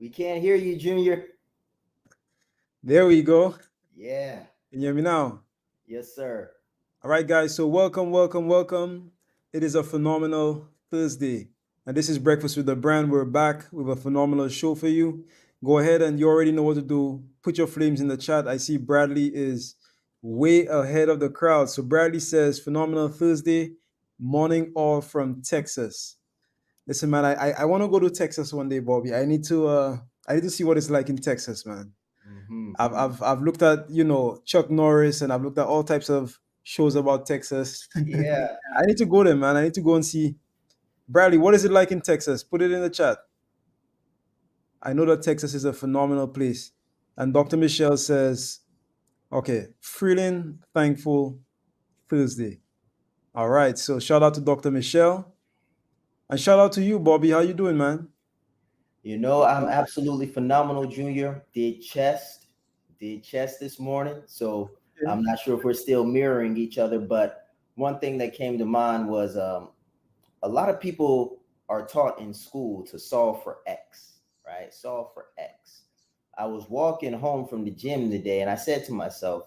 We can't hear you, Junior. There we go. Yeah. Can you hear me now? Yes, sir. All right, guys. So welcome. It is a phenomenal Thursday. And this is Breakfast with the Brand. We're back with a phenomenal show for you. Go ahead and you already know what to do. Put your flames in the chat. I see Bradley is way ahead of the crowd. So Bradley says, phenomenal Thursday morning all from Texas. Listen, man, I want to go to Texas one day, Bobby. I need to see what it's like in Texas, man. I've looked at Chuck Norris, and I've looked at all types of shows about Texas. Yeah. I need to go there, man. I need to go and see. Bradley, what is it like in Texas? Put it in the chat. I know that Texas is a phenomenal place. And Dr. Michelle says, okay, feeling thankful Thursday. All right, so shout out to Dr. Michelle. And shout out to you, Bobby. How you doing, man? I'm absolutely phenomenal, Junior. Did chest this morning. So I'm not sure if we're still mirroring each other, but one thing that came to mind was a lot of people are taught in school to solve for X, right? Solve for X. I was walking home from the gym today and I said to myself,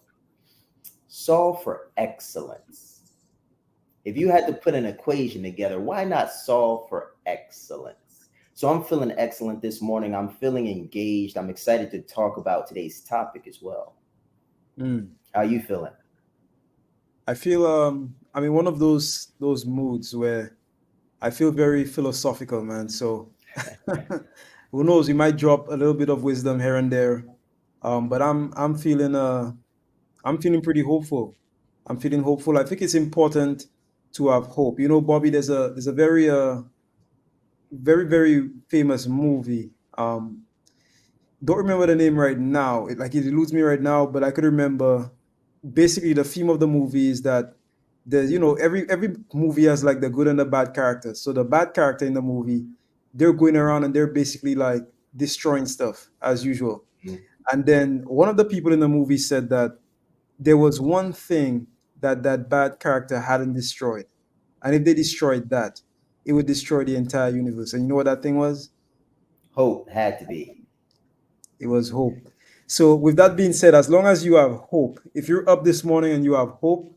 solve for excellence. If you had to put an equation together, why not solve for excellence? So I'm feeling excellent this morning. I'm feeling engaged. I'm excited to talk about today's topic as well. How are you feeling? I feel one of those moods where I feel very philosophical, man. So who knows, we might drop a little bit of wisdom here and there. But I'm feeling pretty hopeful. I'm feeling hopeful. I think it's important to have hope. Bobby, there's a very very famous movie. Don't remember the name right now. It eludes me right now, but I could remember basically the theme of the movie is that there's every movie has like the good and the bad characters. So the bad character in the movie, they're going around and they're basically like destroying stuff as usual. And then one of the people in the movie said that there was one thing that bad character hadn't destroyed. And if they destroyed that, it would destroy the entire universe. And you know what that thing was? Hope had to be. It was hope. So with that being said, as long as you have hope, if you're up this morning and you have hope,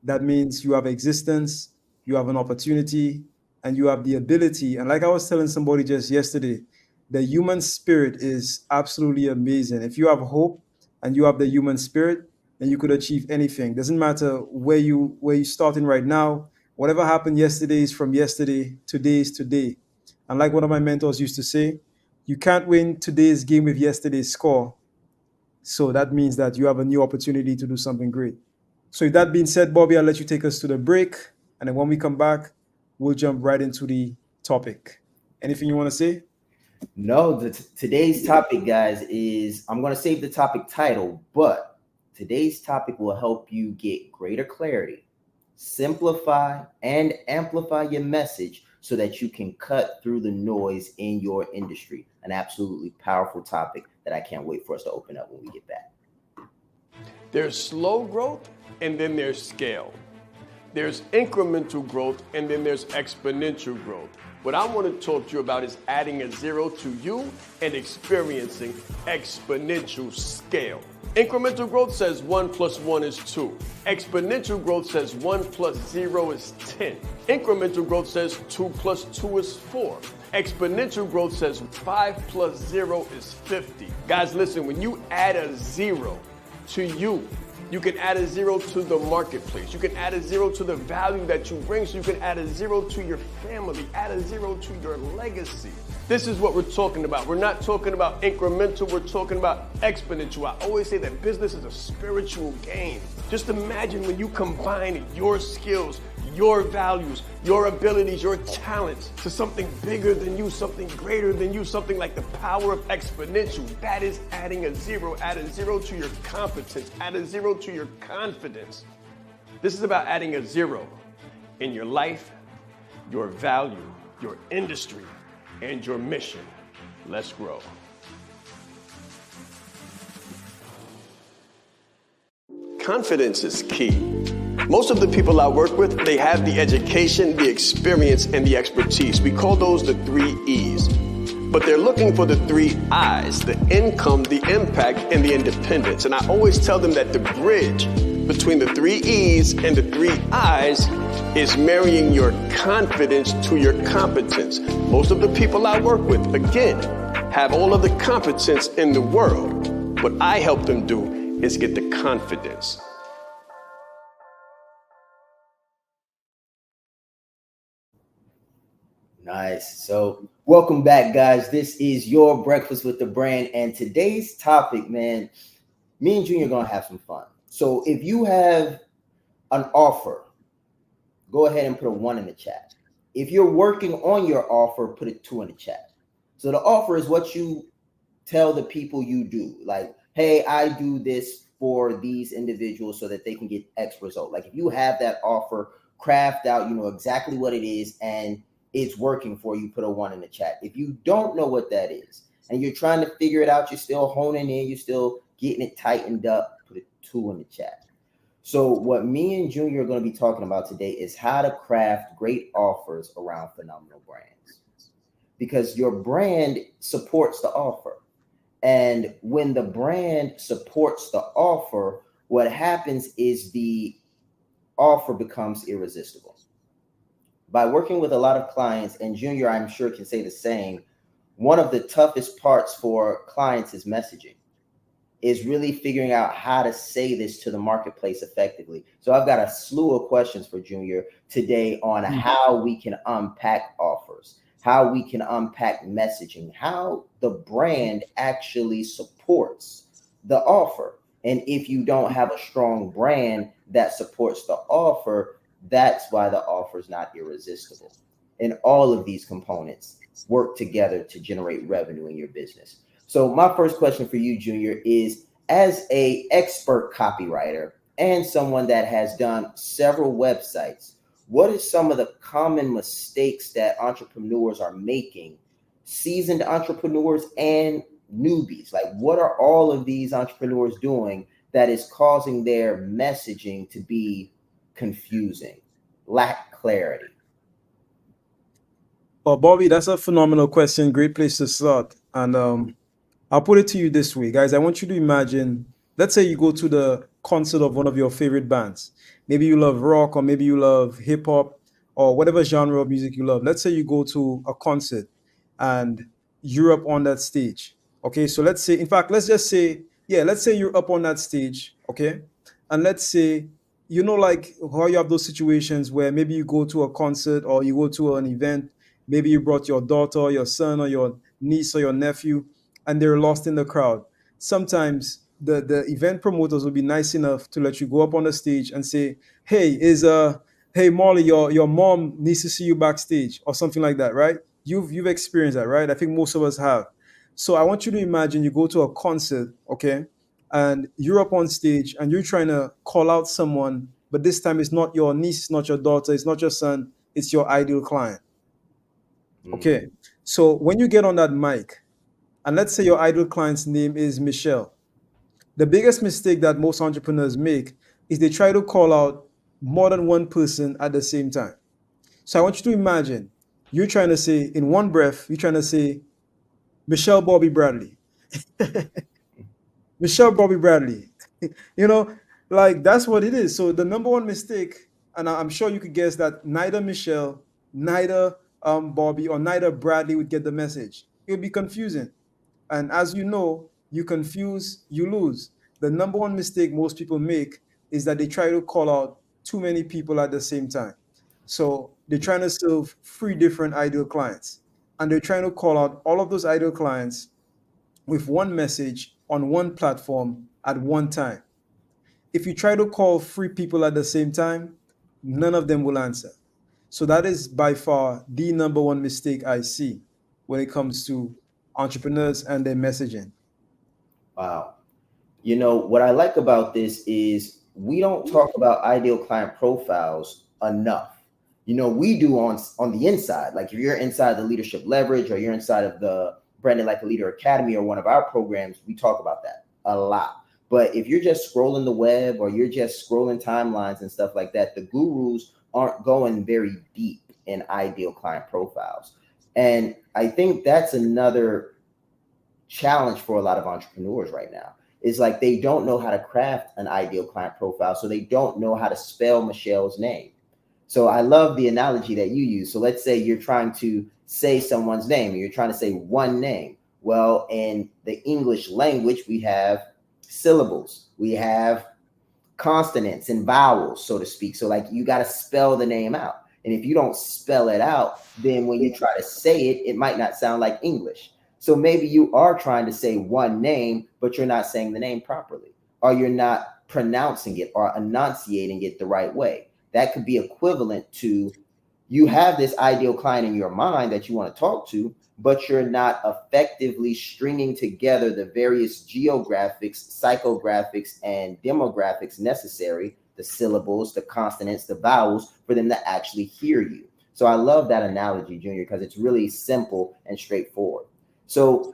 that means you have existence, you have an opportunity, and you have the ability. And like I was telling somebody just yesterday, the human spirit is absolutely amazing. If you have hope and you have the human spirit, then you could achieve anything. Doesn't matter where you're starting right now. Whatever happened yesterday is from yesterday. Today is today. And like one of my mentors used to say, you can't win today's game with yesterday's score. So that means that you have a new opportunity to do something great. So with that being said, Bobby, I'll let you take us to the break. And then when we come back, we'll jump right into the topic. Anything you want to say? No, today's topic, guys, is I'm going to save the topic title, but today's topic will help you get greater clarity, simplify and amplify your message so that you can cut through the noise in your industry. An absolutely powerful topic that I can't wait for us to open up when we get back. There's slow growth and then there's scale. There's incremental growth and then there's exponential growth. What I want to talk to you about is adding a zero to you and experiencing exponential scale. Incremental growth says 1 + 1 is 2. Exponential growth says 1 + 0 is 10. Incremental growth says 2 + 2 is 4. Exponential growth says 5 + 0 is 50. Guys, listen, when you add a zero to you, you can add a zero to the marketplace. You can add a zero to the value that you bring. So you can add a zero to your family, add a zero to your legacy. This is what we're talking about. We're not talking about incremental, we're talking about exponential. I always say that business is a spiritual game. Just imagine when you combine your skills, your values, your abilities, your talents to something bigger than you, something greater than you, something like the power of exponential. That is adding a zero. Add a zero to your competence, add a zero to your confidence. This is about adding a zero in your life, your value, your industry, and your mission. Let's grow. Confidence is key. Most of the people I work with, they have the education, the experience, and the expertise. We call those the 3 E's. but they're looking for the 3 I's: the income, the impact, and the independence. And I always tell them that the bridge between the 3 E's and the 3 I's is marrying your confidence to your competence. Most of the people I work with, again, have all of the competence in the world. What I help them do is get the confidence. Nice. So, welcome back, guys. This is your Breakfast with the Brand. And today's topic, man, me and Junior are going to have some fun. So, if you have an offer, go ahead and put a 1 in the chat. If you're working on your offer, put a 2 in the chat. So, the offer is what you tell the people you do. Like, hey, I do this for these individuals so that they can get X result. Like, if you have that offer craft out, you know exactly what it is, and it's working for you, put a 1 in the chat. If you don't know what that is and you're trying to figure it out, you're still honing in, you're still getting it tightened up, put a 2 in the chat. So what me and Junior are going to be talking about today is how to craft great offers around phenomenal brands, because your brand supports the offer. And when the brand supports the offer, what happens is the offer becomes irresistible. By working with a lot of clients, and Junior, I'm sure, can say the same, one of the toughest parts for clients is messaging, is really figuring out how to say this to the marketplace effectively. So I've got a slew of questions for Junior today on how we can unpack offers, how we can unpack messaging, how the brand actually supports the offer. And if you don't have a strong brand that supports the offer, that's why the offer is not irresistible. And all of these components work together to generate revenue in your business. So my first question for you, Junior, is as an expert copywriter and someone that has done several websites, what are some of the common mistakes that entrepreneurs are making, seasoned entrepreneurs and newbies? Like, what are all of these entrepreneurs doing that is causing their messaging to be confusing, lack clarity? Well, Bobby, that's a phenomenal question. Great place to start. And I'll put it to you this way, guys. I want you to imagine, let's say you go to the concert of one of your favorite bands. Maybe you love rock, or maybe you love hip hop, or whatever genre of music you love. Let's say you go to a concert and you're up on that stage. Okay, so let's say, in fact, let's just say, yeah, let's say you're up on that stage. Okay, and let's say, you know, like how you have those situations where maybe you go to a concert or you go to an event. Maybe you brought your daughter, or your son, or your niece, or your nephew, and they're lost in the crowd. Sometimes the event promoters will be nice enough to let you go up on the stage and say, hey Molly, your mom needs to see you backstage, or something like that, right? You've experienced that, right? I think most of us have. So I want you to imagine you go to a concert, okay, and you're up on stage and you're trying to call out someone, but this time it's not your niece, it's not your daughter, it's not your son, it's your ideal client. Okay. So when you get on that mic, and let's say your ideal client's name is Michelle, the biggest mistake that most entrepreneurs make is they try to call out more than one person at the same time. So I want you to imagine you're trying to say, in one breath, you're trying to say, Michelle Bobby Bradley. Michelle Bobby Bradley. You know, like that's what it is. So the number one mistake, and I'm sure you could guess that neither Michelle, neither Bobby, or neither Bradley would get the message. It would be confusing. And as you know, you confuse, you lose. The number one mistake most people make is that they try to call out too many people at the same time. So they're trying to serve 3 different ideal clients. And they're trying to call out all of those ideal clients with one message on one platform at one time. If you try to call 3 people at the same time, none of them will answer. So that is by far the number one mistake I see when it comes to entrepreneurs and their messaging. Wow. You know, what I like about this is we don't talk about ideal client profiles enough. You know, we do on the inside. Like if you're inside the Leadership Leverage or you're inside of the Branded Like a Leader Academy or one of our programs, we talk about that a lot. But if you're just scrolling the web or you're just scrolling timelines and stuff like that, the gurus aren't going very deep in ideal client profiles. And I think that's another challenge for a lot of entrepreneurs right now. Is like they don't know how to craft an ideal client profile, so they don't know how to spell Michelle's name. So I love the analogy that you use. So let's say you're trying to say someone's name, and you're trying to say one name. Well, in the English language, we have syllables, we have consonants and vowels, so to speak. So like you got to spell the name out. And if you don't spell it out, then when you try to say it, it might not sound like English. So maybe you are trying to say one name, but you're not saying the name properly, or you're not pronouncing it or enunciating it the right way. That could be equivalent to you have this ideal client in your mind that you want to talk to, but you're not effectively stringing together the various geographics, psychographics, and demographics necessary, the syllables, the consonants, the vowels, for them to actually hear you. So I love that analogy, Junior, because it's really simple and straightforward. So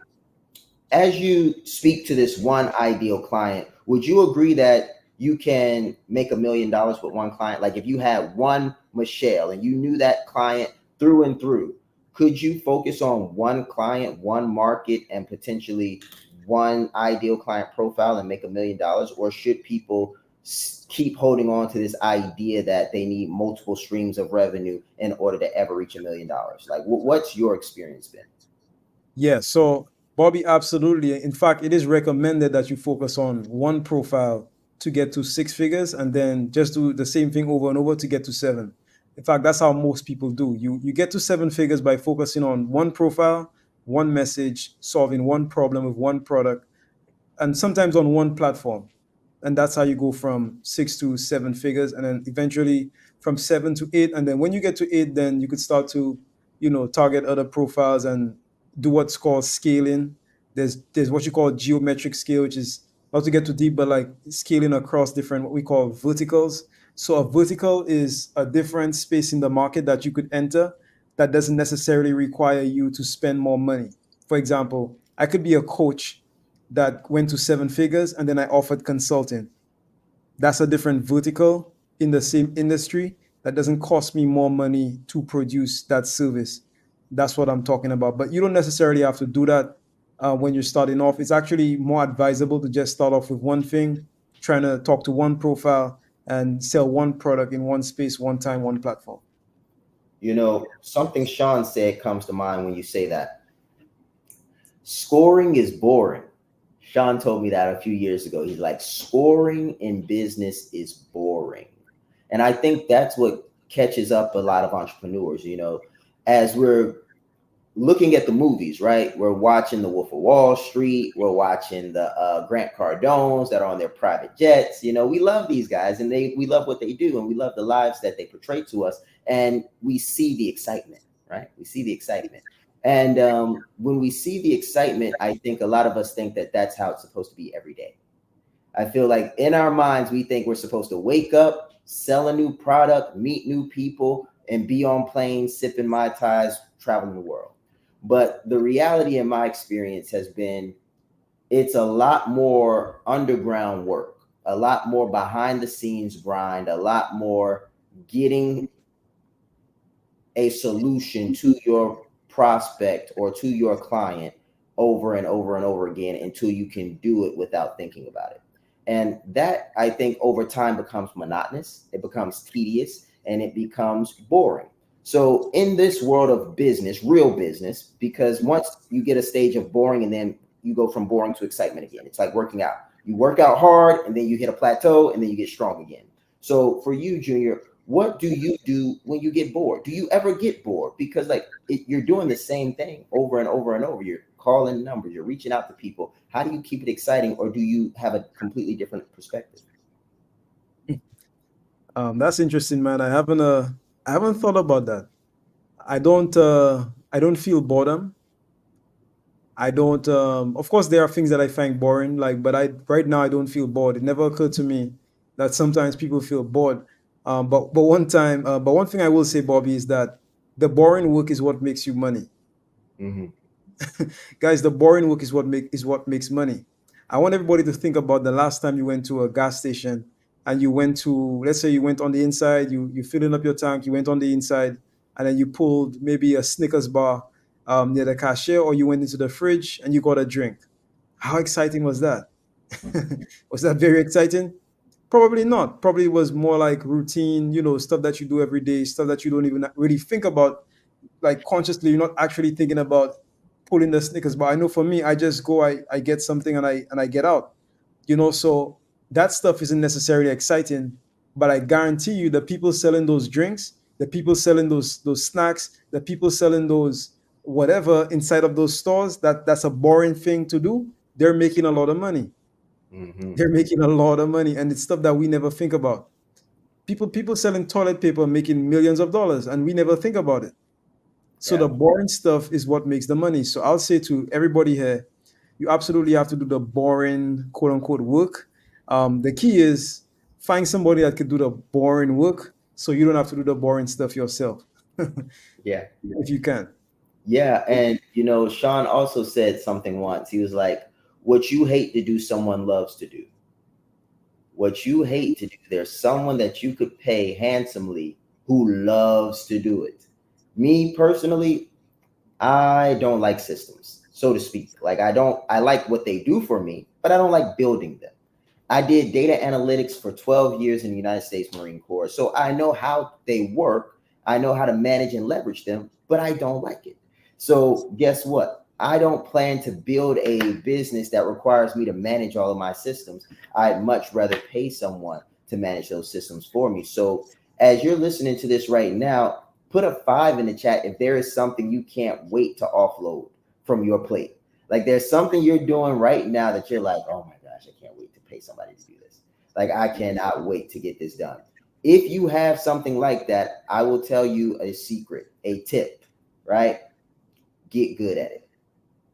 as you speak to this one ideal client, would you agree that you can make $1 million with one client? Like if you had one Michelle and you knew that client through and through, could you focus on one client, one market, and potentially one ideal client profile and make $1 million? Or should people keep holding on to this idea that they need multiple streams of revenue in order to ever reach $1 million? Like, what's your experience been? Yeah, so Bobby, absolutely. In fact, it is recommended that you focus on one profile to get to six figures and then just do the same thing over and over to get to seven. In fact, that's how most people do. You get to seven figures by focusing on one profile, one message, solving one problem with one product, and sometimes on one platform. And that's how you go from six to seven figures, and then eventually from seven to eight. And then when you get to eight, then you could start to, target other profiles and do what's called scaling. There's what you call geometric scale, which is not to get too deep, but like scaling across different what we call verticals. So a vertical is a different space in the market that you could enter that doesn't necessarily require you to spend more money. For example, I could be a coach that went to seven figures and then I offered consulting. That's a different vertical in the same industry that doesn't cost me more money to produce that service. That's what I'm talking about. But you don't necessarily have to do that when you're starting off. It's actually more advisable to just start off with one thing, trying to talk to one profile and sell one product in one space, one time, one platform. Something Shaan said comes to mind when you say that. Scoring is boring. Shaan told me that a few years ago. He's like, scoring in business is boring. And I think that's what catches up a lot of entrepreneurs, as we're looking at the movies, right? We're watching The Wolf of Wall Street. We're watching the Grant Cardones that are on their private jets. We love these guys, and we love what they do, and we love the lives that they portray to us, and we see the excitement, right? We see the excitement. And when we see the excitement, I think a lot of us think that that's how it's supposed to be every day. I feel like in our minds, we think we're supposed to wake up, sell a new product, meet new people, and be on planes, sipping Mai Tais, traveling the world. But the reality in my experience has been it's a lot more underground work, a lot more behind the scenes grind, a lot more getting a solution to your prospect or to your client over and over and over again until you can do it without thinking about it. And that, I think, over time becomes monotonous, it becomes tedious, and it becomes boring. So in this world of business, real business, because once you get a stage of boring and then you go from boring to excitement again, it's like working out. You work out hard and then you hit a plateau and then you get strong again. So for you, Junior, what do you do when you get bored? Do you ever get bored? Because you're doing the same thing over and over and over. You're calling numbers, you're reaching out to people. How do you keep it exciting, or do you have a completely different perspective? That's interesting, man. I haven't thought about that. I don't feel boredom. I don't of course there are things that I find boring, like, but I right now I don't feel bored. It never occurred to me that sometimes people feel bored. But one thing I will say, Bobby, is that the boring work is what makes you money. Mm-hmm. Guys, the boring work is what makes money. I want everybody to think about the last time you went to a gas station and you went to, let's say you went on the inside, you filling up your tank, you went on the inside, and then you pulled maybe a Snickers bar, near the cashier, or you went into the fridge and you got a drink. How exciting was that? Was that very exciting? Probably not. Probably was more like routine, stuff that you do every day, stuff that you don't even really think about, like consciously. You're not actually thinking about pulling the Snickers. But I know for me, I just go, I get something, and I get out. So that stuff isn't necessarily exciting, but I guarantee you, the people selling those drinks, the people selling those snacks, the people selling those whatever inside of those stores, that's a boring thing to do. They're making a lot of money. Mm-hmm. They're making a lot of money, and it's stuff that we never think about. People selling toilet paper making millions of dollars, and we never think about it. So Yeah. the boring stuff is what makes the money. So I'll say to everybody here, you absolutely have to do the boring, quote unquote, work. The key is find somebody that could do the boring work, so you don't have to do the boring stuff yourself, Yeah. if you can. Yeah. And, Shaan also said something once. He was like, what you hate to do, someone loves to do. What you hate to do, there's someone that you could pay handsomely who loves to do it. Me personally, I don't like systems, so to speak. Like I like what they do for me, but I don't like building them. I did data analytics for 12 years in the United States Marine Corps. So I know how they work. I know how to manage and leverage them, but I don't like it. So guess what? I don't plan to build a business that requires me to manage all of my systems. I'd much rather pay someone to manage those systems for me. So as you're listening to this right now, put a 5 in the chat if there is something you can't wait to offload from your plate. Like there's something you're doing right now that you're like, oh my gosh, I can't wait to pay somebody to do this. Like I cannot wait to get this done. If you have something like that, I will tell you a secret, a tip, right? Get good at it.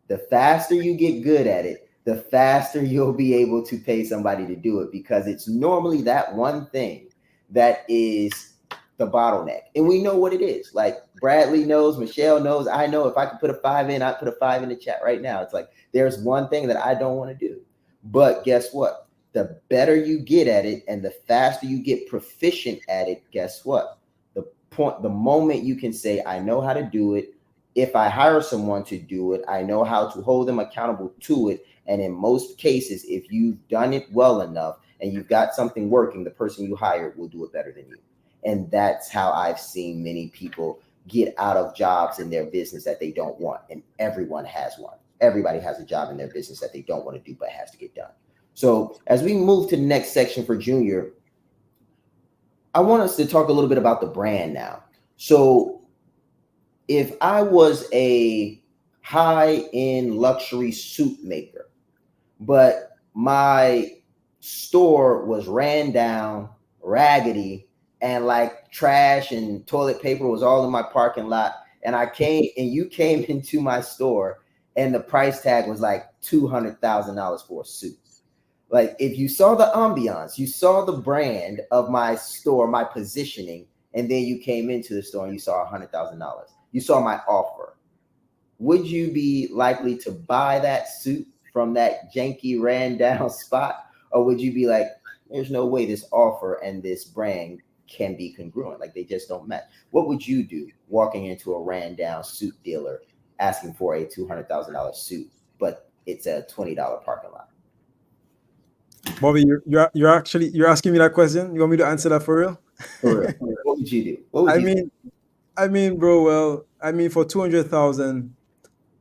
The faster you get good at it, the faster you'll be able to pay somebody to do it, because it's normally that one thing that is the bottleneck. And we know what it is. Like Bradley knows, Michelle knows, I know. If I could put a 5 in, I'd put a 5 in the chat right now. It's like there's one thing that I don't want to do. But guess what? The better you get at it and the faster you get proficient at it, guess what? The moment you can say, I know how to do it. If I hire someone to do it, I know how to hold them accountable to it. And in most cases, if you've done it well enough and you've got something working, the person you hired will do it better than you. And that's how I've seen many people get out of jobs in their business that they don't want. And everyone has one. Everybody has a job in their business that they don't want to do, but has to get done. So as we move to the next section for Junior, I want us to talk a little bit about the brand now. So if I was a high-end luxury suit maker, but my store was ran down, raggedy, and like trash and toilet paper was all in my parking lot, and you came into my store and the price tag was like $200,000 for a suit. Like if you saw the ambiance, you saw the brand of my store, my positioning, and then you came into the store and you saw $100,000. You saw my offer. Would you be likely to buy that suit from that janky ran down spot? Or would you be like, there's no way this offer and this brand can be congruent? Like they just don't match. What would you do walking into a ran down suit dealer asking for a $200,000 suit, but it's a $20 parking lot? Bobby, you're asking me that question. You want me to answer that for real? For real. What would you do? What would I you do? mean, bro. Well, for 200,000,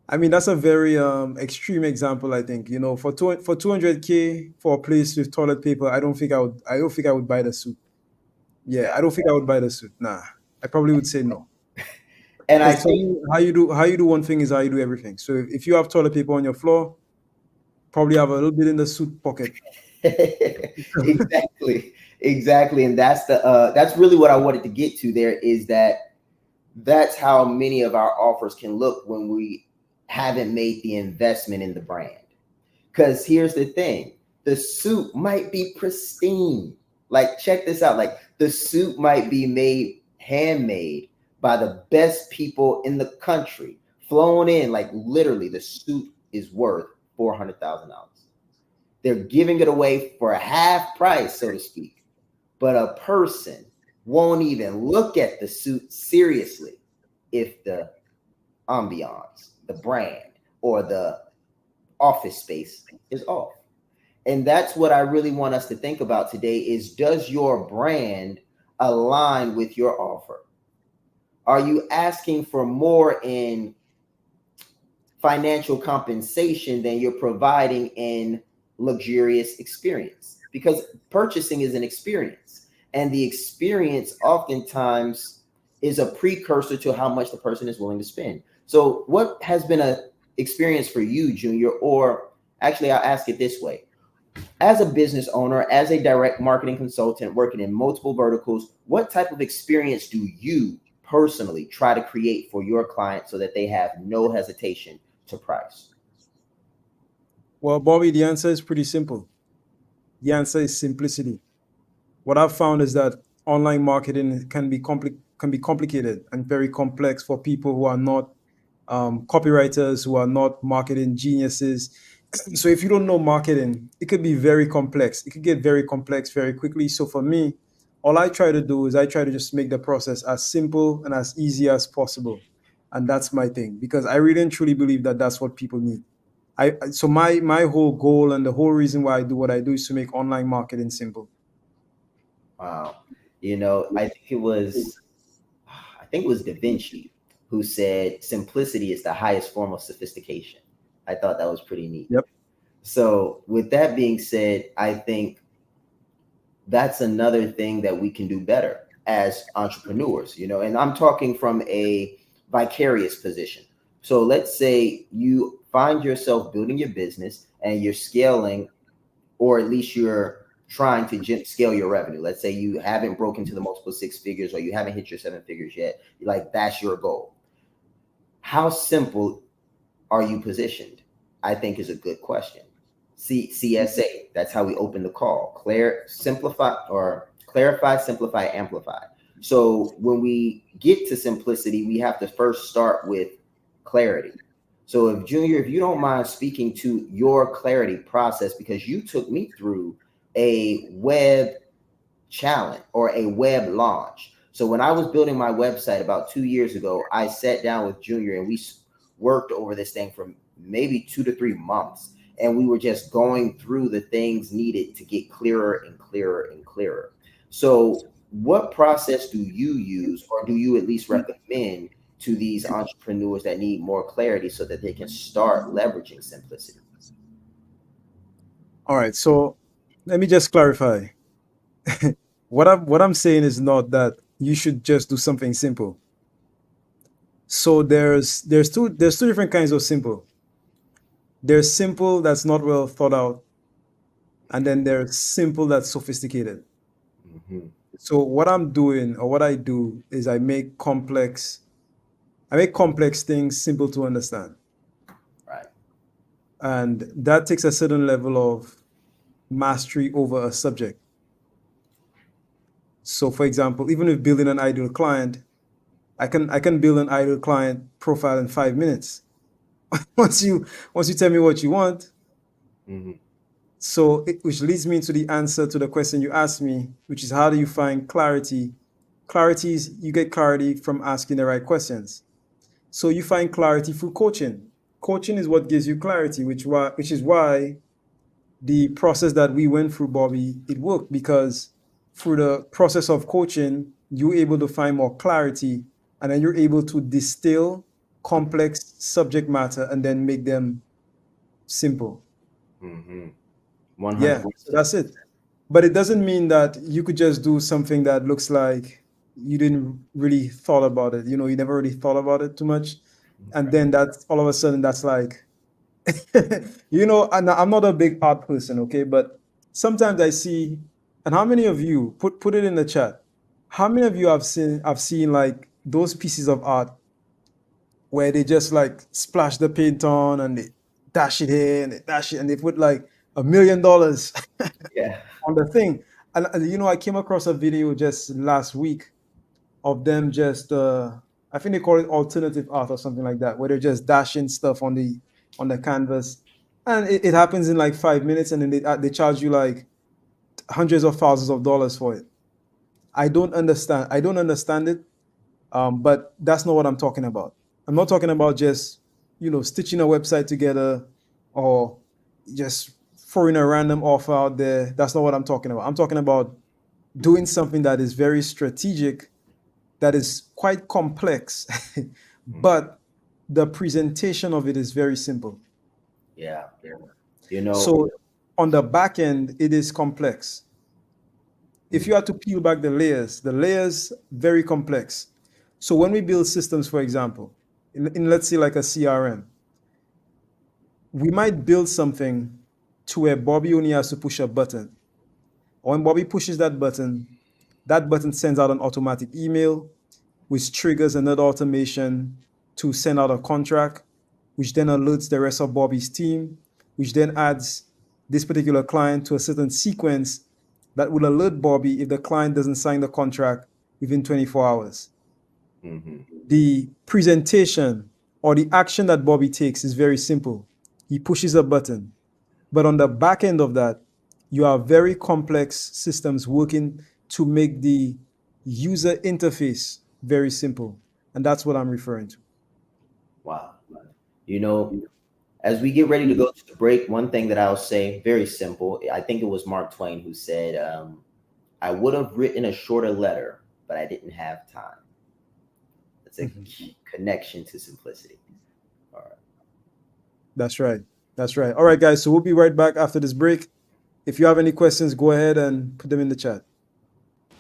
that's a very extreme example. I think for 200K for a place with toilet paper, I don't think I would. I don't think I would buy the suit. Yeah, Yeah. I don't think I would buy the suit. Nah, I probably would say no. And I Because for think me, how you do one thing is how you do everything. So if you have toilet paper on your floor, probably have a little bit in the suit pocket. exactly. And that's really what I wanted to get to there, is that's how many of our offers can look when we haven't made the investment in the brand. Because here's the thing, the suit might be pristine. Like, check this out. Like, the suit might be handmade by the best people in the country, flown in. Like, literally, the suit is worth $400,000. They're giving it away for a half price, so to speak. But a person won't even look at the suit seriously if the ambiance, the brand, or the office space is off. And that's what I really want us to think about today is, does your brand align with your offer? Are you asking for more in financial compensation than you're providing in luxurious experience? Because purchasing is an experience, and the experience oftentimes is a precursor to how much the person is willing to spend. So what has been a experience for you, Junior? Or actually, I'll ask it this way: as a business owner, as a direct marketing consultant working in multiple verticals, what type of experience do you personally try to create for your clients so that they have no hesitation to price? Well, Bobby, the answer is pretty simple. The answer is simplicity. What I've found is that online marketing can be complicated and very complex for people who are not copywriters, who are not marketing geniuses. So if you don't know marketing, it could be very complex. It could get very complex very quickly. So for me, all I try to do is I try to just make the process as simple and as easy as possible. And that's my thing, because I really and truly believe that that's what people need. So my whole goal and the whole reason why I do what I do is to make online marketing simple. Wow. You know, I think it was Da Vinci who said simplicity is the highest form of sophistication. I thought that was pretty neat. Yep. So, with that being said, I think that's another thing that we can do better as entrepreneurs, you know, and I'm talking from a vicarious position. So, let's say you find yourself building your business and you're scaling, or at least you're trying to scale your revenue. Let's say you haven't broken to the multiple six figures or you haven't hit your seven figures yet. Like, that's your goal. How simple are you positioned? I think is a good question. CSA, that's how we open the call. Clarify, simplify, amplify. So when we get to simplicity, we have to first start with clarity. So if Junior, if you don't mind speaking to your clarity process, because you took me through a web challenge or a web launch. So when I was building my website about 2 years ago, I sat down with Junior and we worked over this thing for maybe 2 to 3 months. And we were just going through the things needed to get clearer and clearer and clearer. So what process do you use, or do you at least recommend to these entrepreneurs that need more clarity so that they can start leveraging simplicity? All right. So let me just clarify. What I'm saying is not that you should just do something simple. So there's two different kinds of simple. There's simple that's not well thought out, and then there's simple that's sophisticated. Mm-hmm. So what I'm doing, or what I do, is I make complex things simple to understand. Right. And that takes a certain level of mastery over a subject. So for example, even with building an ideal client, I can build an ideal client profile in 5 minutes. Once you tell me what you want. Mm-hmm. So which leads me to the answer to the question you asked me, which is, how do you find clarity? Clarity is, you get clarity from asking the right questions. So you find clarity through coaching. Coaching is what gives you clarity, which is why the process that we went through, Bobby, it worked, because through the process of coaching, you're able to find more clarity, and then you're able to distill complex subject matter and then make them simple. Mm-hmm. Yeah, so 100%. that's it. But it doesn't mean that you could just do something that looks like you didn't really thought about it. You never really thought about it too much. And then that's all of a sudden that's like, and I'm not a big art person, okay? But sometimes I see, and how many of you put it in the chat? How many of you have seen like those pieces of art where they just like splash the paint on and they dash it here and they dash it and they put like $1 million Yeah. on the thing. And I came across a video just last week of them just I think they call it alternative art or something like that, where they're just dashing stuff on the canvas, and it happens in like 5 minutes, and then they charge you like hundreds of thousands of dollars for it. I don't understand it, but that's not what I'm talking about. I'm not talking about just, stitching a website together or just throwing a random offer out there. That's not what I'm talking about. I'm talking about doing something that is very strategic, that is quite complex, but the presentation of it is very simple. Yeah. You know, So on the back end, it is complex. If you had to peel back the layers very complex. So when we build systems, for example, in let's say like a CRM, we might build something to where Bobby only has to push a button. When Bobby pushes that button sends out an automatic email, which triggers another automation to send out a contract, which then alerts the rest of Bobby's team, which then adds this particular client to a certain sequence that will alert Bobby if the client doesn't sign the contract within 24 hours. The presentation or the action that Bobby takes is very simple. He pushes a button. But on the back end of that, you have very complex systems working to make the user interface very simple. And that's what I'm referring to. wow. You know, as we get ready to go to the break, one thing that I'll say, very simple. I think it was Mark Twain who said, I would have written a shorter letter, but I didn't have time. It's a key connection to simplicity. All right. That's right. That's right. All right, guys. So we'll be right back after this break. If you have any questions, go ahead and put them in the chat.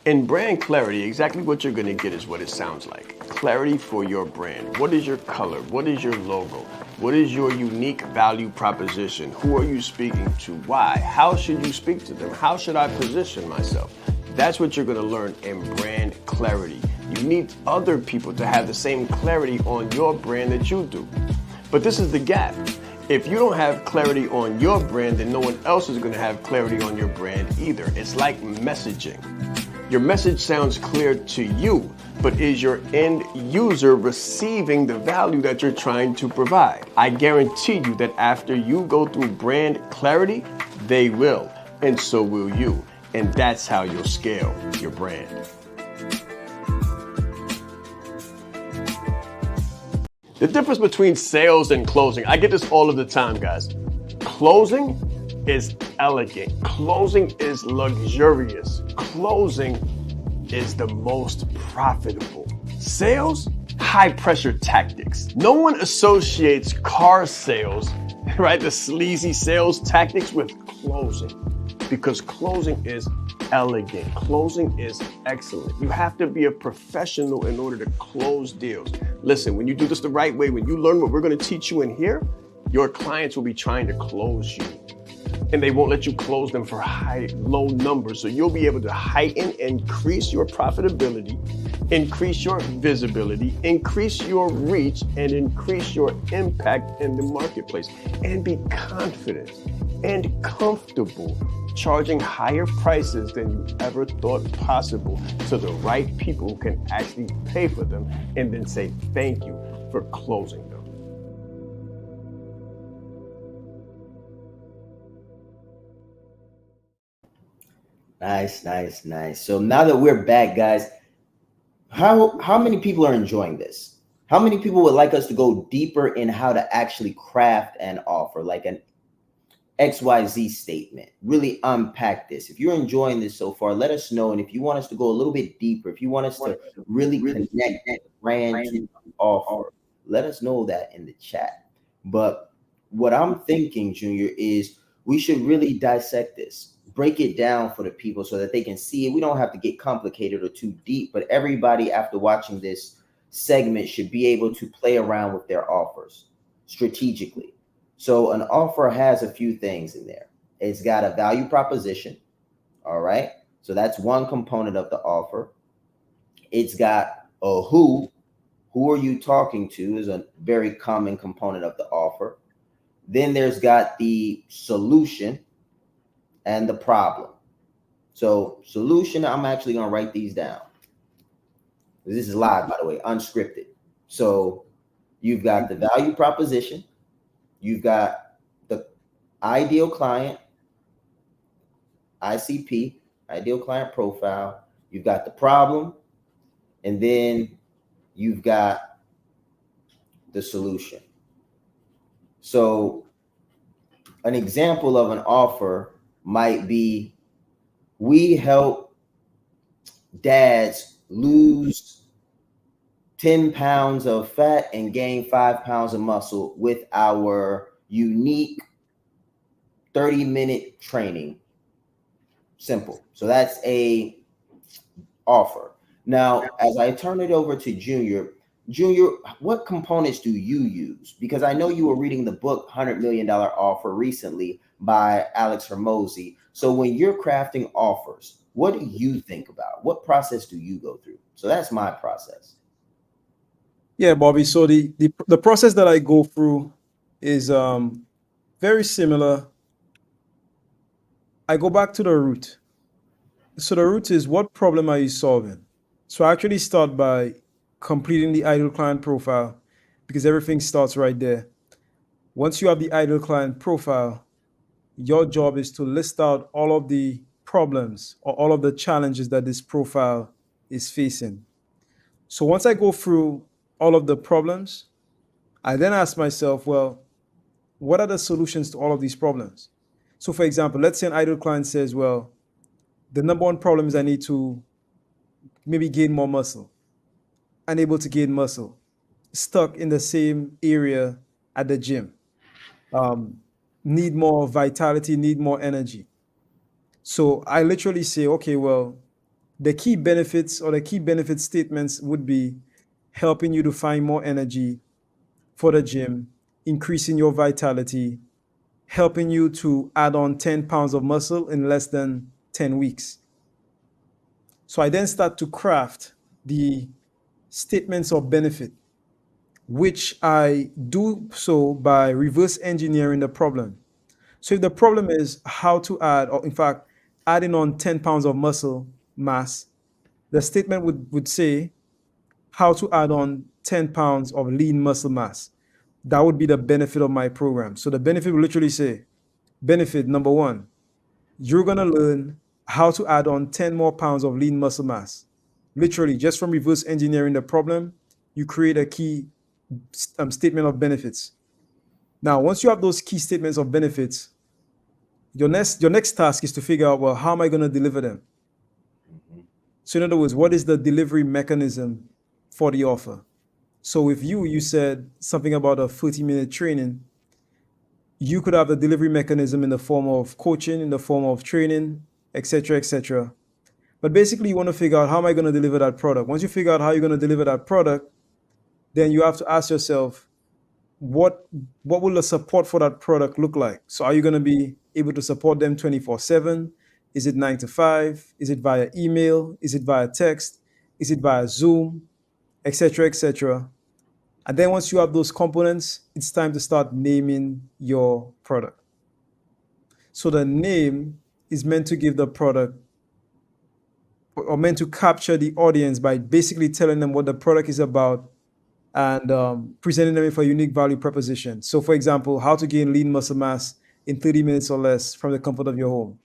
In brand clarity, exactly what you're going to get is what it sounds like. Clarity for your brand. What is your color? What is your logo? What is your unique value proposition? Who are you speaking to? Why? How should you speak to them? How should I position myself? That's what you're going to learn in brand clarity. You need other people to have the same clarity on your brand that you do. But this is the gap. If you don't have clarity on your brand, then no one else is going to have clarity on your brand either. It's like messaging. Your message sounds clear to you, but is your end user receiving the value that you're trying to provide? I guarantee you that after you go through brand clarity, they will, and so will you. And that's how you'll scale your brand. The difference between sales and closing, I get this all of the time, guys. Closing is elegant. Closing is luxurious. Closing is the most profitable. Sales, high pressure tactics. No one associates car sales, right, the sleazy sales tactics with closing, because closing is elegant. Closing is excellent. You have to be a professional in order to close deals. Listen, when you do this the right way, when you learn what we're going to teach you in here, your clients will be trying to close you, and they won't let you close them for low numbers. So you'll be able to heighten, increase your profitability, increase your visibility, increase your reach, and increase your impact in the marketplace, and be confident and comfortable charging higher prices than you ever thought possible to the right people who can actually pay for them, and then say thank you for closing them. Nice. So now that we're back, guys, how many people are enjoying this? How many people would like us to go deeper in how to actually craft an offer, like an XYZ statement? Really unpack this. If you're enjoying this so far, let us know. And if you want us to go a little bit deeper, if you want us to really connect the brand to the offer, let us know that in the chat. But what I'm thinking, Junior, is we should really dissect this, break it down for the people so that they can see it. We don't have to get complicated or too deep, but everybody after watching this segment should be able to play around with their offers strategically. So an offer has a few things in there. It's got a value proposition. All right. So that's one component of the offer. It's got a who. Who are you talking to is a very common component of the offer. Then there's got the solution and the problem. So solution, I'm actually going to write these down. This is live, by the way, unscripted. So you've got the value proposition. You've got the ideal client, ICP, ideal client profile. You've got the problem. And then you've got the solution. So an example of an offer might be, we help dads lose 10 pounds of fat and gain 5 pounds of muscle with our unique 30-minute training. Simple. So that's a offer. Now, as I turn it over to Junior, what components do you use? Because I know you were reading the book $100 Million Offer recently by Alex Hormozi. So when you're crafting offers, what do you think about? What process do you go through? So that's my process. Yeah, Bobby. So the process that I go through is very similar. I go back to the root. So the root is, what problem are you solving? So I actually start by completing the ideal client profile, because everything starts right there. Once you have the ideal client profile, your job is to list out all of the problems or all of the challenges that this profile is facing. So once I go through all of the problems, I then ask myself, well, what are the solutions to all of these problems? So for example, let's say an ideal client says, well, the number one problem is I need to maybe gain more muscle, unable to gain muscle, stuck in the same area at the gym, um, need more vitality, need more energy. So I literally say, okay, well, the key benefits or the key benefit statements would be helping you to find more energy for the gym, increasing your vitality, helping you to add on 10 pounds of muscle in less than 10 weeks. So I then start to craft the statements of benefit, which I do so by reverse engineering the problem. So if the problem is how to add, or in fact, adding on 10 pounds of muscle mass, the statement would say how to add on 10 pounds of lean muscle mass. That would be the benefit of my program. So the benefit will literally say, benefit number one, you're going to learn how to add on 10 more pounds of lean muscle mass. Literally, just from reverse engineering the problem, you create a key statement of benefits. Now, once you have those key statements of benefits, your next task is to figure out, well, how am I going to deliver them? So in other words, what is the delivery mechanism for the offer? So if you said something about a 30-minute training, you could have the delivery mechanism in the form of coaching, in the form of training, etc., etc. But basically, you want to figure out, how am I going to deliver that product? Once you figure out how you're going to deliver that product, then you have to ask yourself, what will the support for that product look like? So are you going to be able to support them 24/7? Is it 9 to 5? Is it via email? Is it via text? Is it via Zoom, etc., etc.? And then once you have those components, it's time to start naming your product. So the name is meant to give the product, or meant to capture the audience by basically telling them what the product is about, and presenting them with a unique value proposition. So for example, how to gain lean muscle mass in 30 minutes or less from the comfort of your home,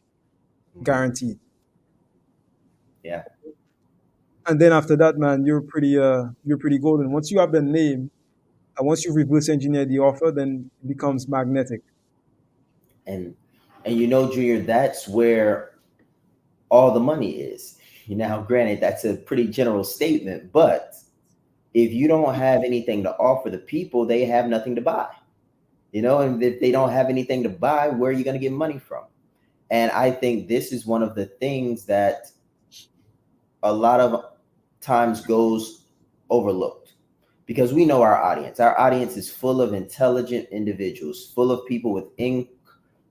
guaranteed. Yeah. And then after that, man, you're pretty golden. Once you have the name, and once you reverse engineer the offer, then it becomes magnetic. And Junior, that's where all the money is. Now, granted, that's a pretty general statement, but if you don't have anything to offer the people, they have nothing to buy. And if they don't have anything to buy, where are you going to get money from? And I think this is one of the things that a lot of times goes overlooked, because we know our audience. Our audience is full of intelligent individuals, full of people with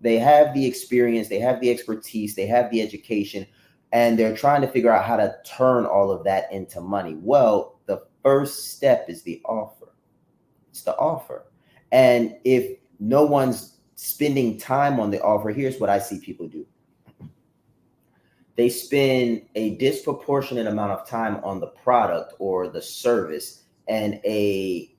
they have the experience, they have the expertise, they have the education, and they're trying to figure out how to turn all of that into money. Well, the first step is the offer. It's the offer. And if no one's spending time on the offer, here's what I see people do. They spend a disproportionate amount of time on the product or the service, and a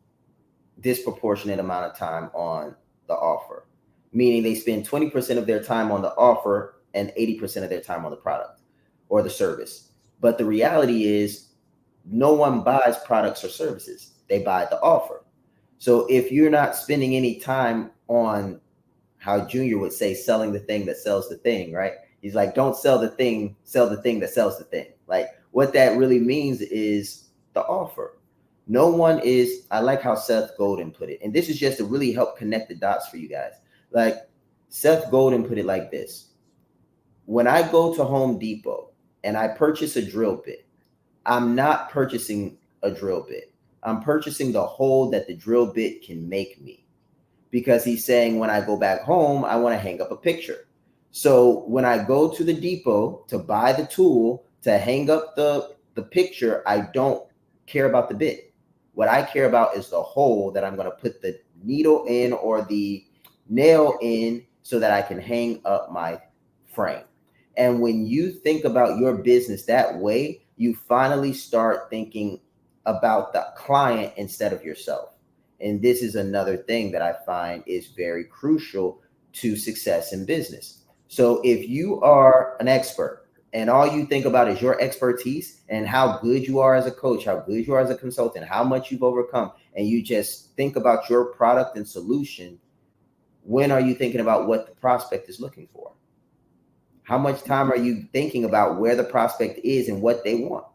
disproportionate amount of time on the offer. Meaning they spend 20% of their time on the offer and 80% of their time on the product or the service. But the reality is, no one buys products or services. They buy the offer. So if you're not spending any time on, how Junior would say, selling the thing that sells the thing, right? He's like, don't sell the thing, sell the thing that sells the thing. Like, what that really means is the offer. No one is, I like how Seth Godin put it, and this is just to really help connect the dots for you guys. Like, Seth Godin put it like this: when I go to Home Depot and I purchase a drill bit, I'm not purchasing a drill bit. I'm purchasing the hole that the drill bit can make me, because he's saying when I go back home, I want to hang up a picture. So when I go to the depot to buy the tool to hang up the picture, I don't care about the bit. What I care about is the hole that I'm going to put the needle in or the nail in so that I can hang up my frame. And when you think about your business that way, you finally start thinking about the client instead of yourself. And this is another thing that I find is very crucial to success in business. So if you are an expert and all you think about is your expertise and how good you are as a coach, how good you are as a consultant, how much you've overcome, and you just think about your product and solution, when are you thinking about what the prospect is looking for? How much time are you thinking about where the prospect is and what they want?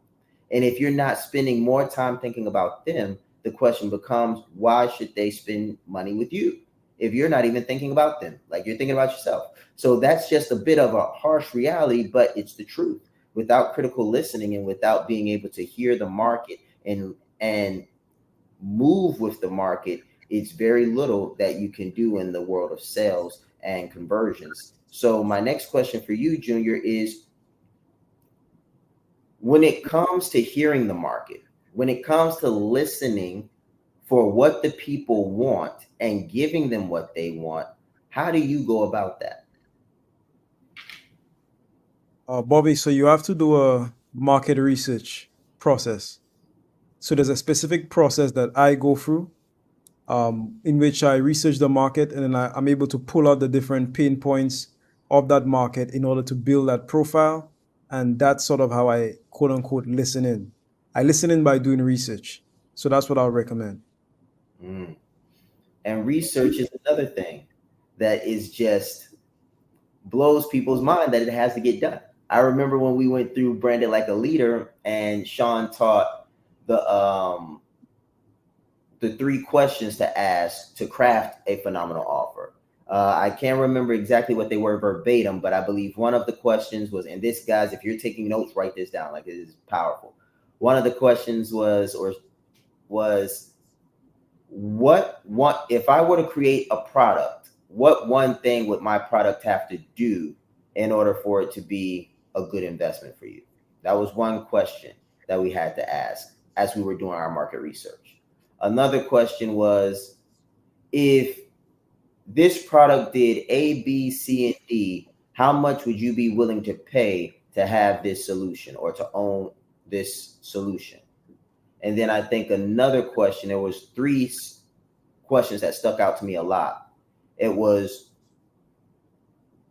And if you're not spending more time thinking about them, the question becomes, why should they spend money with you if you're not even thinking about them? Like, you're thinking about yourself. So that's just a bit of a harsh reality, but it's the truth. Without critical listening and without being able to hear the market and move with the market, it's very little that you can do in the world of sales and conversions. So my next question for you, Junior, is, when it comes to hearing the market, when it comes to listening for what the people want and giving them what they want, how do you go about that? Bobby, so you have to do a market research process. So there's a specific process that I go through, in which I research the market, and then I'm able to pull out the different pain points of that market in order to build that profile. And that's sort of how I, quote unquote, listen in. I listen in by doing research. So that's what I'll recommend. Mm. And research is another thing that is just blows people's mind that it has to get done. I remember when we went through Branded Like a Leader and Shaan taught the 3 questions to ask to craft a phenomenal offer. I can't remember exactly what they were verbatim, but I believe one of the questions was, and this, guys, if you're taking notes, write this down. Like, it is powerful. One of the questions was what if I were to create a product, what one thing would my product have to do in order for it to be a good investment for you? That was one question that we had to ask as we were doing our market research. Another question was, if this product did A, B, C, and D, how much would you be willing to pay to have this solution or to own this solution? And then I think another question, there was 3 questions that stuck out to me a lot. It was,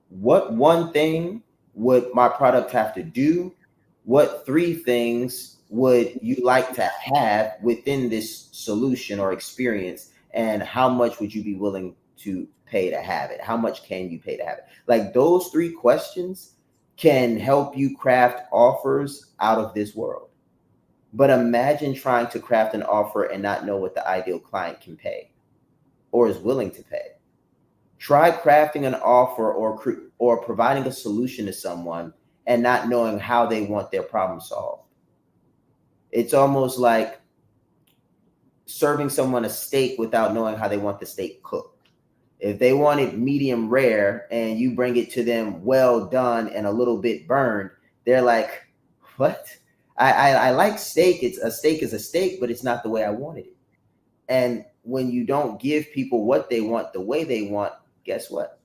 what one thing would my product have to do? What 3 things would you like to have within this solution or experience? And how much would you be willing to pay to have it? How much can you pay to have it? Like, those 3 questions can help you craft offers out of this world. But imagine trying to craft an offer and not know what the ideal client can pay or is willing to pay. Try crafting an offer or providing a solution to someone and not knowing how they want their problem solved. It's almost like serving someone a steak without knowing how they want the steak cooked. If they want it medium rare and you bring it to them well done and a little bit burned, they're like, what? I like steak. It's a steak is a steak, but it's not the way I wanted it. And when you don't give people what they want the way they want, guess what?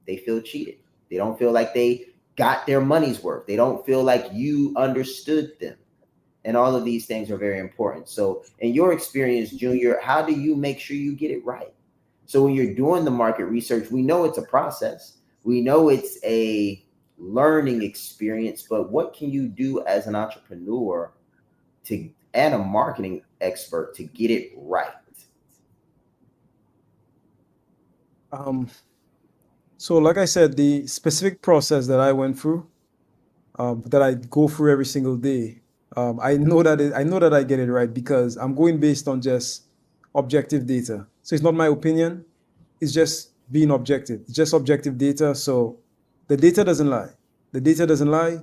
They feel cheated. They don't feel like they got their money's worth. They don't feel like you understood them. And all of these things are very important. So in your experience, Junior, how do you make sure you get it right? So when you're doing the market research, we know it's a process. We know it's a learning experience, but what can you do as an entrepreneur to and a marketing expert to get it right? Um, so like I said, the specific process that I went through, that I go through every single day, I know that I get it right because I'm going based on just objective data. So it's not my opinion. It's just being objective. It's just objective data. So the data doesn't lie. The data doesn't lie.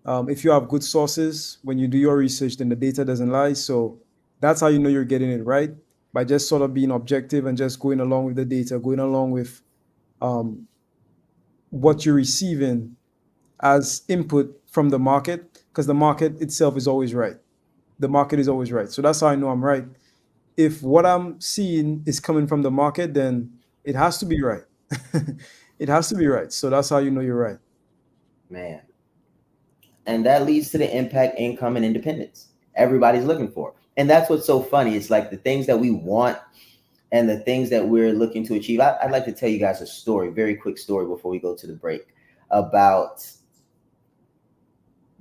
If you have good sources when you do your research, then the data doesn't lie. So that's how you know you're getting it right, by just sort of being objective and just going along with the data, going along with um, what you're receiving as input from the market, because the market itself is always right. The market is always right. So that's how I know I'm right. If what I'm seeing is coming from the market, then it has to be right. It has to be right. So that's how you know you're right. Man. And that leads to the impact, income, and independence everybody's looking for. And that's what's so funny. It's like the things that we want and the things that we're looking to achieve. I'd like to tell you guys a story, very quick story before we go to the break, about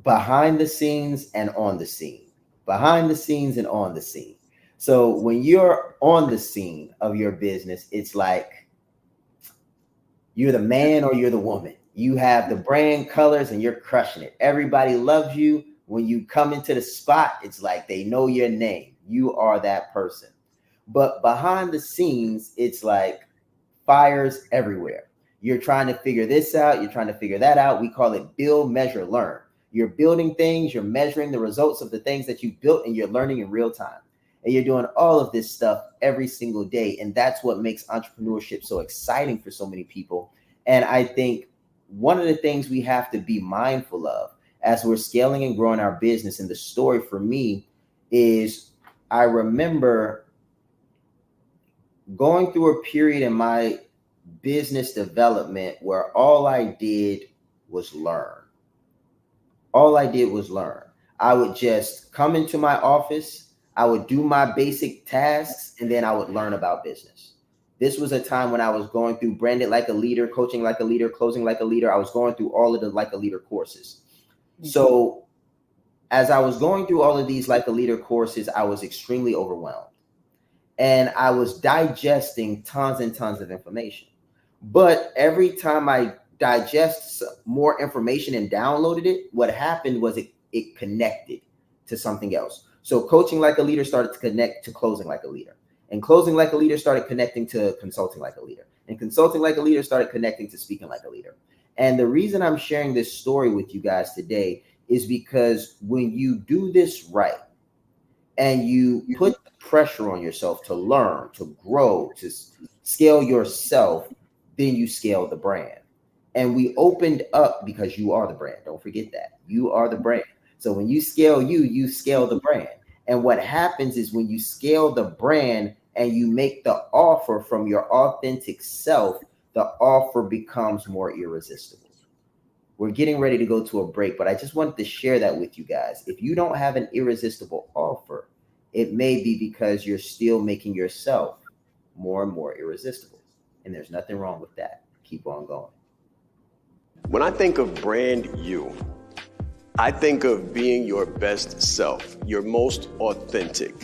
behind the scenes and on the scene. Behind the scenes and on the scene. So when you're on the scene of your business, it's like you're the man or you're the woman. You have the brand colors and you're crushing it. Everybody loves you. When you come into the spot, it's like they know your name. You are that person. But behind the scenes, it's like fires everywhere. You're trying to figure this out. You're trying to figure that out. We call it build, measure, learn. You're building things. You're measuring the results of the things that you built, and you're learning in real time. And you're doing all of this stuff every single day. And that's what makes entrepreneurship so exciting for so many people. And I think one of the things we have to be mindful of as we're scaling and growing our business, and the story for me is, I remember going through a period in my business development where all I did was learn. All I did was learn. I would just come into my office, I would do my basic tasks, and then I would learn about business. This was a time when I was going through Branded Like a Leader, Coaching Like a Leader, Closing Like a Leader. I was going through all of the Like a Leader courses. So as I was going through all of these Like a Leader courses, I was extremely overwhelmed. And I was digesting tons and tons of information. But every time I digest more information and downloaded it, what happened was it connected to something else. So Coaching Like a Leader started to connect to Closing Like a Leader. And Closing Like a Leader started connecting to Consulting Like a Leader. And Consulting Like a Leader started connecting to Speaking Like a Leader. And the reason I'm sharing this story with you guys today is because when you do this right and you put pressure on yourself to learn, to grow, to scale yourself, then you scale the brand. And we opened up because you are the brand. Don't forget that. You are the brand. So when you scale you scale the brand. And what happens is when you scale the brand and you make the offer from your authentic self, the offer becomes more irresistible. We're getting ready to go to a break, but I just wanted to share that with you guys. If you don't have an irresistible offer, it may be because you're still making yourself more and more irresistible. And there's nothing wrong with that. Keep on going. When I think of brand you, I think of being your best self, your most authentic.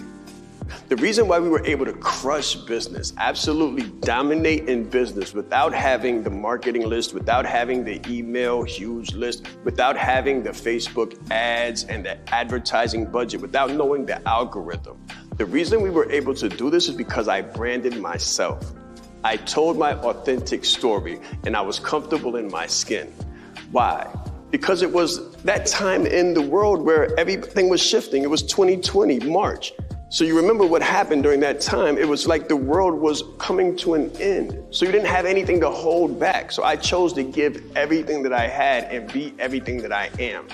The reason why we were able to crush business, absolutely dominate in business without having the marketing list, without having the email huge list, without having the Facebook ads and the advertising budget, without knowing the algorithm. The reason we were able to do this is because I branded myself. I told my authentic story and I was comfortable in my skin. Why? Because it was that time in the world where everything was shifting. It was 2020, March. So you remember what happened during that time. It was like the world was coming to an end. So you didn't have anything to hold back. So I chose to give everything that I had and be everything that I am.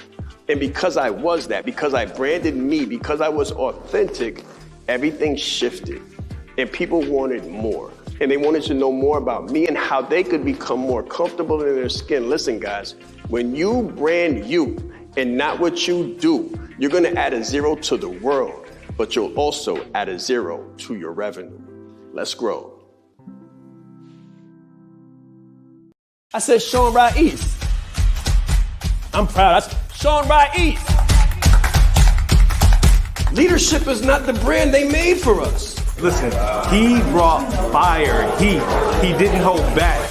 And because I was that, because I branded me, because I was authentic, everything shifted. And people wanted more. And they wanted to know more about me and how they could become more comfortable in their skin. Listen, guys, when you brand you and not what you do, you're going to add a zero to the world, but you'll also add a zero to your revenue. Let's grow. I said Shaan Ride East. I'm proud. That's Shaan Ride East. Leadership is not the brand they made for us. Listen, he brought fire, heat. He didn't hold back.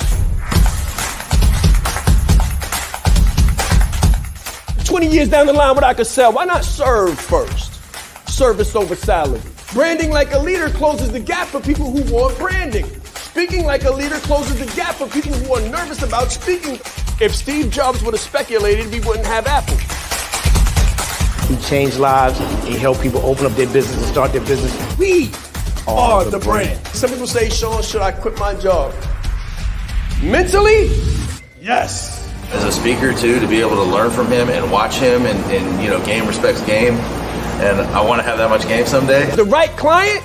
20 years down the line, what I could sell, why not serve first? Service over salary. Branding like a leader closes the gap for people who want branding. Speaking like a leader closes the gap for people who are nervous about speaking. If Steve Jobs would have speculated, we wouldn't have Apple. He changed lives. He helped people open up their business and start their business. We are the brand. Some people say, Shaan, should I quit my job? Mentally, yes. As a speaker too, to be able to learn from him and watch him and game respects game. And I want to have that much game someday. The right client,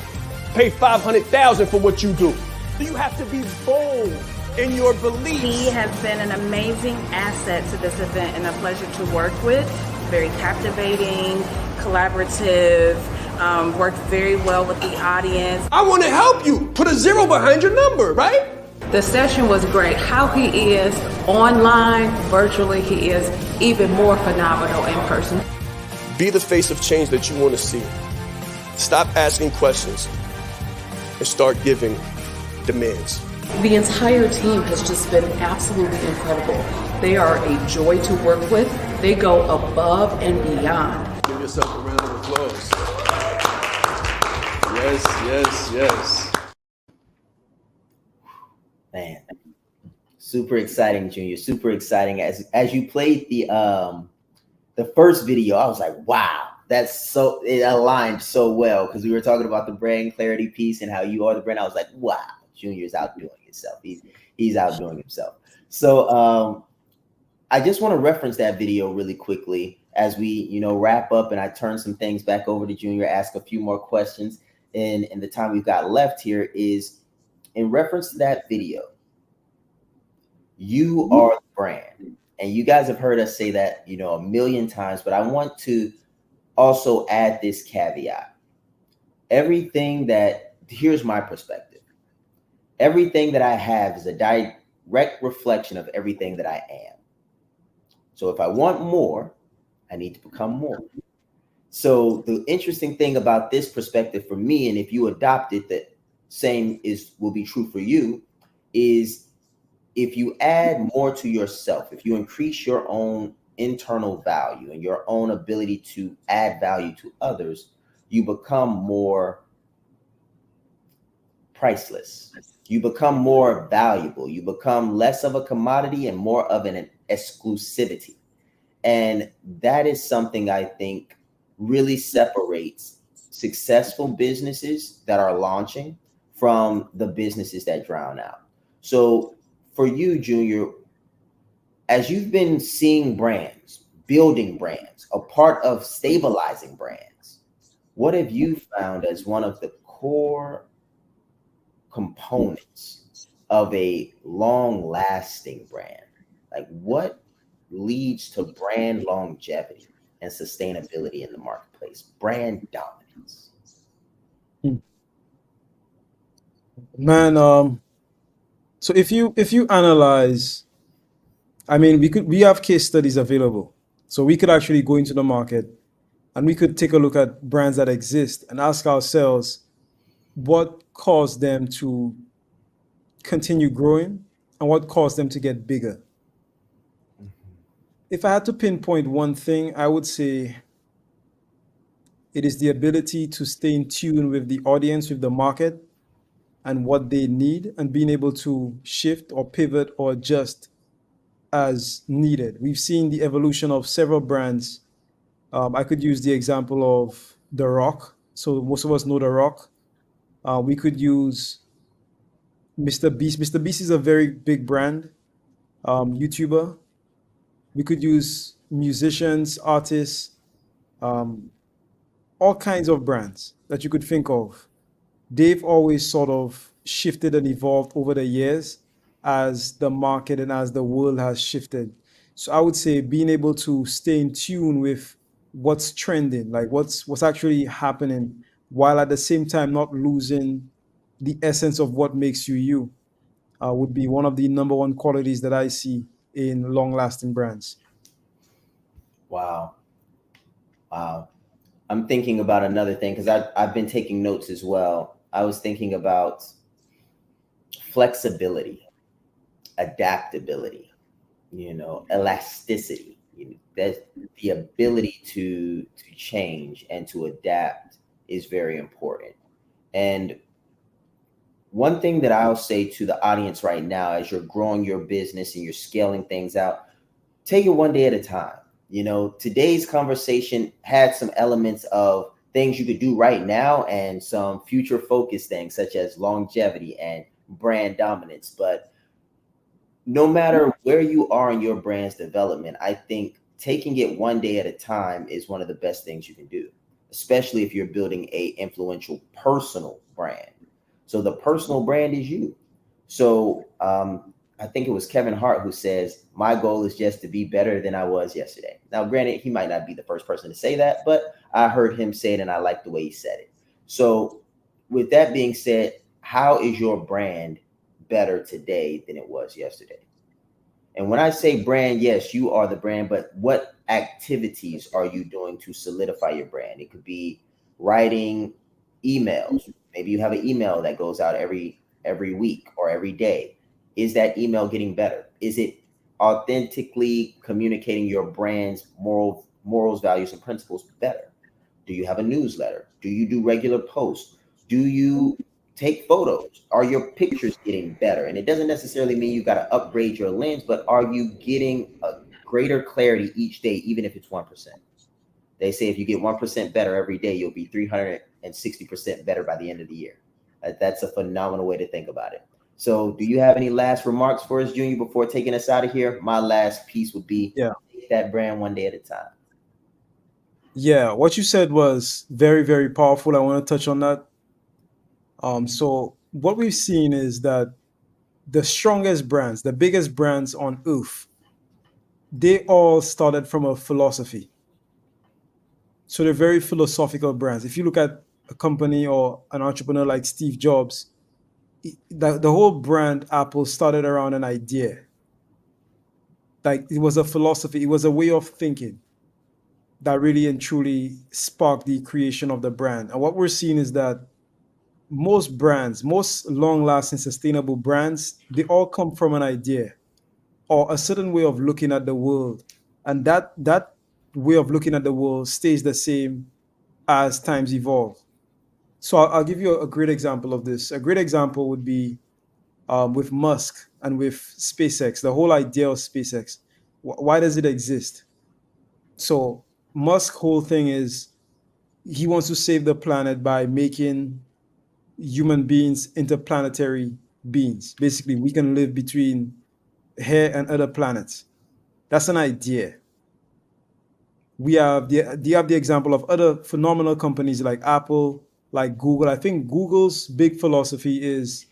pay $500,000 for what you do. You have to be bold in your beliefs. He has been an amazing asset to this event and a pleasure to work with. Very captivating, collaborative, worked very well with the audience. I want to help you. Put a 0 behind your number, right? The session was great. How he is online, virtually, he is even more phenomenal in person. Be the face of change that you want to see. Stop asking questions and start giving demands. The entire team has just been absolutely incredible. They are a joy to work with. They go above and beyond. Give yourself a round of applause. Yes, yes, yes. Man, super exciting, Junior. Super exciting. As you played the first video, I was like, wow, it aligned so well, because we were talking about the brand clarity piece and how you are the brand. I was like, wow, Junior's outdoing himself. He's outdoing himself. So I just want to reference that video really quickly as we wrap up, and I turn some things back over to Junior, ask a few more questions. And the time we've got left here is in reference to that video. You are the brand. And you guys have heard us say that, a million times, but I want to also add this caveat. Here's my perspective. Everything that I have is a direct reflection of everything that I am. So if I want more, I need to become more. So the interesting thing about this perspective for me, and if you adopt it, the same will be true for you, is if you add more to yourself, if you increase your own internal value and your own ability to add value to others, you become more priceless. You become more valuable. You become less of a commodity and more of an exclusivity. And that is something I think really separates successful businesses that are launching from the businesses that drown out. So for you, Junior, as you've been seeing brands, building brands, a part of stabilizing brands, what have you found as one of the core components of a long-lasting brand? Like, what leads to brand longevity and sustainability in the marketplace? Brand dominance. Man, so if you analyze, we have case studies available. So we could actually go into the market and we could take a look at brands that exist and ask ourselves what caused them to continue growing and what caused them to get bigger. If I had to pinpoint one thing, I would say it is the ability to stay in tune with the audience, with the market, and what they need, and being able to shift or pivot or adjust as needed. We've seen the evolution of several brands. I could use the example of The Rock. So most of us know The Rock. We could use Mr. Beast. Mr. Beast is a very big brand, YouTuber. We could use musicians, artists, all kinds of brands that you could think of. They've always sort of shifted and evolved over the years as the market and as the world has shifted. So I would say being able to stay in tune with what's trending, like what's actually happening, while at the same time not losing the essence of what makes you you, would be one of the number one qualities that I see in long-lasting brands. Wow. I'm thinking about another thing because I've been taking notes as well. I was thinking about flexibility, adaptability, elasticity. That the ability to change and to adapt is very important. And one thing that I'll say to the audience right now, as you're growing your business and you're scaling things out, take it one day at a time. Today's conversation had some elements of things you could do right now and some future focused things such as longevity and brand dominance. But no matter where you are in your brand's development, I think taking it one day at a time is one of the best things you can do, especially if you're building a influential personal brand. So the personal brand is you. So I think it was Kevin Hart who says, my goal is just to be better than I was yesterday. Now, granted, he might not be the first person to say that, but I heard him say it and I like the way he said it. So with that being said, how is your brand better today than it was yesterday? And when I say brand, yes, you are the brand, but what activities are you doing to solidify your brand? It could be writing emails. Maybe you have an email that goes out every week or every day. Is that email getting better? Is it authentically communicating your brand's morals, values, and principles better? Do you have a newsletter? Do you do regular posts? Do you take photos? Are your pictures getting better? And it doesn't necessarily mean you got to upgrade your lens, but are you getting a greater clarity each day, even if it's 1%? They say if you get 1% better every day, you'll be 360% better by the end of the year. That's a phenomenal way to think about it. So do you have any last remarks for us, Junior, before taking us out of here? My last piece would be take that brand one day at a time. Yeah, what you said was very, very powerful. I want to touch on that. So what we've seen is that the strongest brands, the biggest brands on earth, they all started from a philosophy. So they're very philosophical brands. If you look at a company or an entrepreneur like Steve Jobs, the whole brand Apple started around an idea. Like it was a philosophy, it was a way of thinking that really and truly sparked the creation of the brand. And what we're seeing is that most brands, most long-lasting, sustainable brands, they all come from an idea or a certain way of looking at the world. And that way of looking at the world stays the same as times evolve. So I'll give you a great example of this. A great example would be with Musk and with SpaceX, the whole idea of SpaceX. Why does it exist? So Musk's whole thing is he wants to save the planet by making human beings interplanetary beings. Basically, we can live between here and other planets. That's an idea. We have the example of other phenomenal companies like Apple, like Google. I think Google's big philosophy is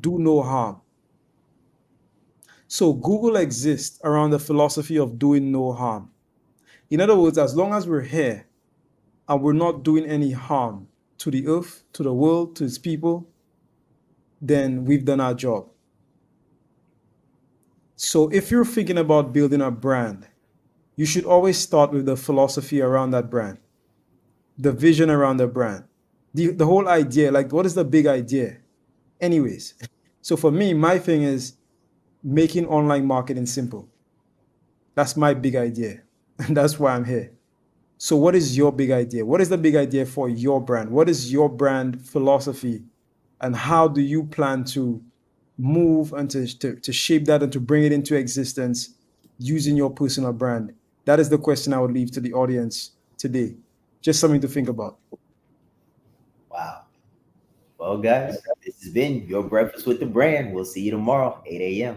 do no harm. So Google exists around the philosophy of doing no harm. In other words, as long as we're here and we're not doing any harm to the earth, to the world, to its people, then we've done our job. So if you're thinking about building a brand, you should always start with the philosophy around that brand, the vision around the brand, the whole idea. Like, what is the big idea? Anyways, so for me, my thing is making online marketing simple. That's my big idea. And that's why I'm here. So what is your big idea? What is the big idea for your brand? What is your brand philosophy? And how do you plan to move and to shape that and to bring it into existence using your personal brand? That is the question I would leave to the audience today. Just something to think about. Wow. Well, guys, this has been your Breakfast with the Brand. We'll see you tomorrow, 8 a.m.